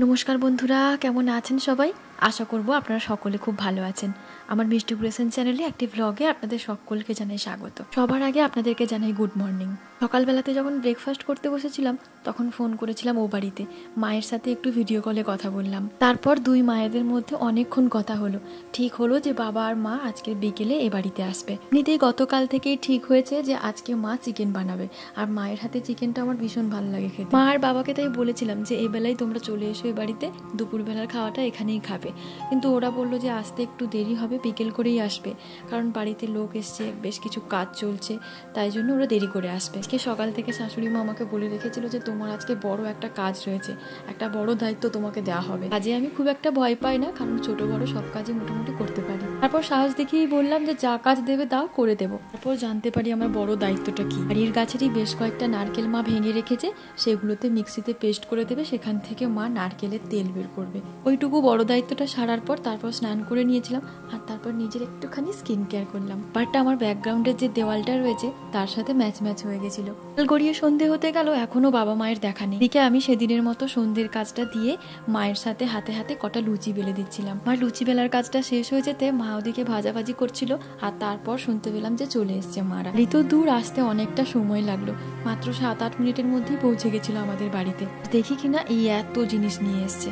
নমস্কার বন্ধুরা, কেমন আছেন সবাই? আশা করব আপনারা সকলে খুব ভালো আছেন। আমার মিষ্টি ক্রিয়েশন চ্যানেলে একটি ভ্লগে আপনাদের সকলকে জানাই স্বাগত। সবার আগে আপনাদেরকে জানাই গুড মর্নিং। সকালবেলাতে যখন ব্রেকফাস্ট করতে বসেছিলাম তখন ফোন করেছিলাম ও বাড়িতে, মায়ের সাথে একটু ভিডিও কলে কথা বললাম। তারপর দুই মায়েদের মধ্যে অনেকক্ষণ কথা হলো। ঠিক হলো যে বাবা আর মা আজকে বিকেলে এ বাড়িতে আসবে। এমনিতেই গতকাল থেকেই ঠিক হয়েছে যে আজকে মা চিকেন বানাবে, আর মায়ের হাতে চিকেনটা আমার ভীষণ ভালো লাগে খেতে। মা আর বাবাকে তাই বলেছিলাম যে এই বেলায় তোমরা চলে এসো এ বাড়িতে, দুপুরবেলার খাওয়াটা এখানেই খাবে। কিন্তু ওরা বললো যে আসতে একটু দেরি হবে, বিকেল করেই আসবে, কারণ বাড়িতে লোক এসছে, বেশ কিছু কাজ চলছে, তাই জন্য ওরা দেরি করে আসবে। আজকে সকাল থেকে শাশুড়ি মা আমাকে বলে রেখেছিল যে তোমার আজকে বড় একটা কাজ রয়েছে, একটা বড় দায়িত্ব তোমাকে দেওয়া হবে। কাজে আমি খুব একটা ভয় পাই না, কারণ ছোট বড় সব কাজই মোটামুটি করতে পারি। তারপর সাহস দেখিয়েই বললাম যে যা কাজ দেবে দাও, করে দেবো। তারপর জানতে পারি আমার বড় দায়িত্বটা কি। বাড়ির গাছেরই বেশ কয়েকটা নারকেল মা ভেঙে রেখেছে, সেগুলোতে মিক্সিতে পেস্ট করে দেবে, সেখান থেকে মা নারকেলের তেল বের করবে। ওইটুকু বড় দায়িত্বটা সারার পর তারপর স্নান করে নিয়েছিলাম, আর তারপর নিজের একটুখানি স্কিন কেয়ার করলাম। বাটটা আমার ব্যাকগ্রাউন্ডের যে দেওয়ালটা রয়েছে তার সাথে ম্যাচ হয়ে গেছিল। গড়িয়ে সন্ধে হতে গেল, এখনো বাবা মায়ের দেখা নেই। এদিকে আমি সেদিনের মতো সন্ধ্যের কাজটা দিয়ে মায়ের সাথে হাতে হাতে কটা লুচি বেলে দিচ্ছিলাম। মার লুচি বেলার কাজটা শেষ হয়ে যেতে মা ওদিকে ভাজাভাজি করছিল, আর তারপর শুনতে পেলাম যে চলে এসছে মারা। ঋতু দূর আসতে অনেকটা সময় লাগলো, মাত্র 7-8 মিনিটের মধ্যেই পৌঁছে গেছিল আমাদের বাড়িতে। দেখি কিনা এই এত জিনিস নিয়ে এসছে।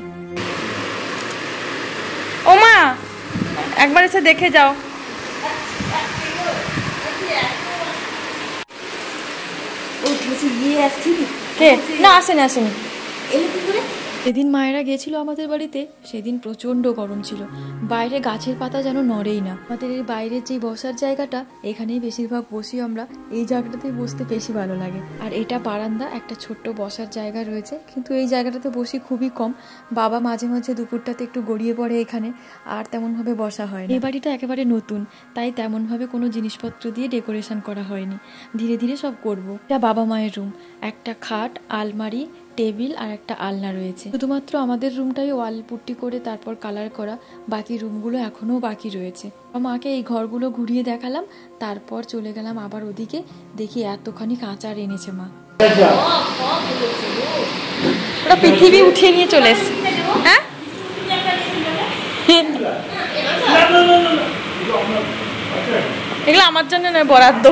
ও মা, একবার এসে দেখে যাও। কে না, আসেনি। যেদিন মায়েরা গেছিল আমাদের বাড়িতে সেদিন প্রচন্ড গরম ছিল, বাইরে গাছের পাতা যেন নড়েই না। আমাদের এই বাইরের যে বসার জায়গাটা, এখানেই বেশিরভাগ বসি আমরা, এই জায়গাটাতেই বসতে বেশি ভালো লাগে। আর এটা বারান্দা, একটা ছোট্ট বসার জায়গা রয়েছে, কিন্তু এই জায়গাটাতে বসি খুবই কম। বাবা মাঝে মাঝে দুপুরটাতে একটু গড়িয়ে পড়ে এখানে, আর তেমনভাবে বসা হয় না। এই বাড়িটা একেবারে নতুন, তাই তেমনভাবে কোনো জিনিসপত্র দিয়ে ডেকোরেশন করা হয়নি, ধীরে ধীরে সব করব। এটা বাবা মায়ের রুম, একটা খাট, আলমারি, টেবিল আর একটা আলনা রয়েছে। শুধুমাত্র আমাদের রুমটাই ওয়াল পুট্টি করে তারপর কালার করা, বাকি রুমগুলো এখনো বাকি রয়েছে। মাকে এই ঘরগুলো ঘুরিয়ে দেখালাম, তারপর চলে গেলাম আবার ওদিকে, দেখি এতখানি আচার এনেছে মা। ওরা পৃথিবী উঠিয়ে নিয়ে চলে এসছে। হ্যাঁ, এগুলো আমার জন্য নয়, বরাদ্দ।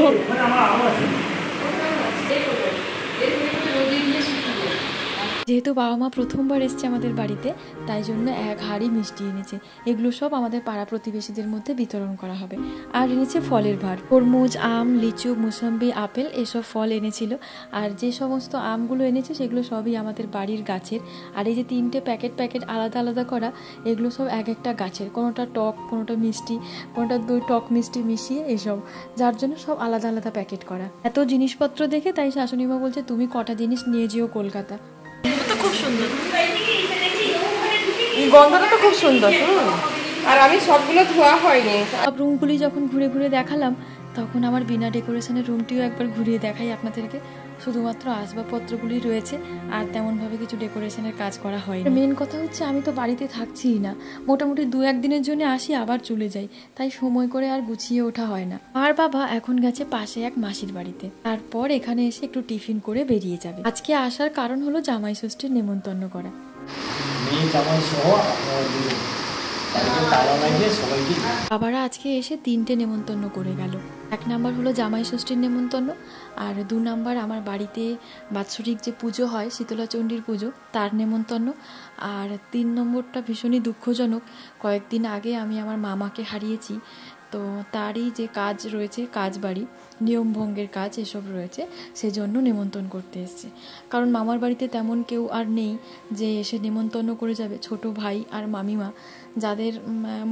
যেহেতু বাবা মা প্রথমবার এসছে আমাদের বাড়িতে, তাই জন্য 1 হাঁড়ি মিষ্টি এনেছে। এগুলো সব আমাদের পাড়া প্রতিবেশীদের মধ্যে বিতরণ করা হবে। আর এনেছে ফলের ভার, তরমুজ, আম, লিচু, মুসাম্বি, আপেল, এসব ফল এনেছিল। আর যে সমস্ত আমগুলো এনেছে সেগুলো সবই আমাদের বাড়ির গাছের। আর এই যে 3টে প্যাকেট আলাদা আলাদা করা, এগুলো সব এক একটা গাছের, কোনোটা টক, কোনোটা মিষ্টি, কোনোটা দই, টক মিষ্টি মিশিয়ে এসব, যার জন্য সব আলাদা আলাদা প্যাকেট করা। এত জিনিসপত্র দেখে তাই শাশুড়ি মা বলছে তুমি কটা জিনিস নিয়ে যেও কলকাতা। খুব সুন্দর, গন্ধটা তো খুব সুন্দর। আর আমি সবগুলো ধোয়া হয়নি। সব রুমগুলি যখন ঘুরে ঘুরে দেখালাম, তখন আমার বিনা ডেকোরেশনের রুমটিও একবার ঘুরিয়ে দেখাই আপনাদেরকে। শুধুমাত্র আসবাবপত্রগুলি রয়েছে, আর তেমনভাবে কিছু ডেকোরেশনের কাজ করা হয়। মেন কথা হচ্ছে আমি তো বাড়িতে থাকছিই না, মোটামুটি 2-1 দিনের জন্য আসি, আবার চলে যাই, তাই সময় করে আর গুছিয়ে ওঠা হয় না। আর বাবা এখন গেছে পাশে এক মাসির বাড়িতে, তারপর এখানে এসে একটু টিফিন করে বেরিয়ে যাবে। আজকে আসার কারণ হলো জামাই ষষ্ঠীর নেমন্তন্ন করা। বাবারা আজকে এসে 3টে নেমন্তন্ন করে গেল। 1 নাম্বার হলো জামাই ষষ্ঠীর নেমন্তন্ন, আর 2 নাম্বার আমার বাড়িতে বাৎসরিক যে পুজো হয় শীতলা চণ্ডীর পুজো, তার নেমন্তন্ন। আর 3 নম্বরটা ভীষণই দুঃখজনক, কয়েকদিন আগে আমি আমার মামাকে হারিয়েছি, তো তারই যে কাজ রয়েছে, কাজ বাড়ি, নিয়মভঙ্গের কাজ এসব রয়েছে, সেজন্য নেমন্তন্ন করতে এসছে। কারণ মামার বাড়িতে তেমন কেউ আর নেই যে এসে নেমন্তন্ন করে যাবে। ছোট ভাই আর মামিমা, যাদের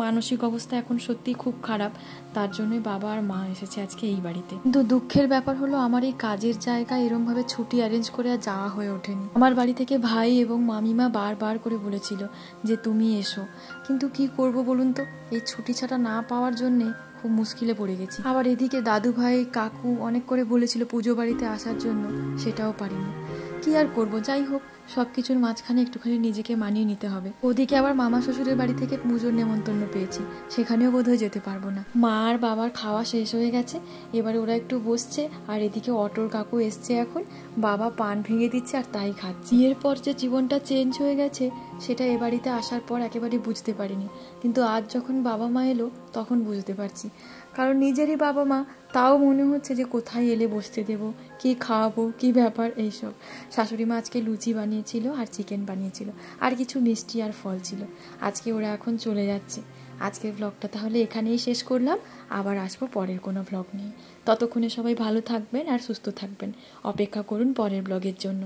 মানসিক অবস্থা এখন সত্যি খুব খারাপ, তার জন্যই বাবা আর মা এসেছে আজকে এই বাড়িতে। কিন্তু দুঃখের ব্যাপার হলো আমার এই কাজের জায়গায় এরমভাবে ছুটি অ্যারেঞ্জ করে আর যাওয়া হয়ে ওঠেনি। আমার বাড়ি থেকে ভাই এবং মামিমা বারবার করে বলেছিল যে তুমি এসো, কিন্তু কি করব বলুন তো, এই ছুটি ছাটা না পাওয়ার জন্যে খুব মুশকিলে পড়ে গেছি। আবার এদিকে দাদু ভাই কাকু অনেক করে বলেছিল পুজো বাড়িতে আসার জন্য, সেটাও পারিনি। কি আর করব, যাই হোক সব কিছুর মাঝখানে একটুখানি নিজেকে মানিয়ে নিতে হবে। ওদিকে আবার মামা শ্বশুরের বাড়ি থেকে পুজোর নেমন্তন্ন পেয়েছি, সেখানেও বোধহয় যেতে পারবো না। মা আর বাবার খাওয়া শেষ হয়ে গেছে, এবারে ওরা একটু বসছে, আর এদিকে অটোর কাকু এসছে এখন, বাবা পান ভেঙে দিচ্ছে আর তাই খাচ্ছে। বিয়ের পর যে জীবনটা চেঞ্জ হয়ে গেছে সেটা এ বাড়িতে আসার পর একেবারে বুঝতে পারিনি, কিন্তু আজ যখন বাবা মা এলো তখন বুঝতে পারছি। কারণ নিজেরই বাবা মা, তাও মনে হচ্ছে যে কোথায় এলে বসতে দেবো, কি খাওয়াবো, কি ব্যাপার এইসব। শাশুড়ি মা আজকে লুচি বানিয়েছিল আর চিকেন বানিয়েছিল, আর কিছু মিষ্টি আর ফল ছিল। আজকে ওরা এখন চলে যাচ্ছে। আজকের ব্লগটা তাহলে এখানেই শেষ করলাম, আবার আসবো পরের কোনো ব্লগ নিয়ে। ততক্ষণে সবাই ভালো থাকবেন আর সুস্থ থাকবেন, অপেক্ষা করুন পরের ব্লগের জন্য।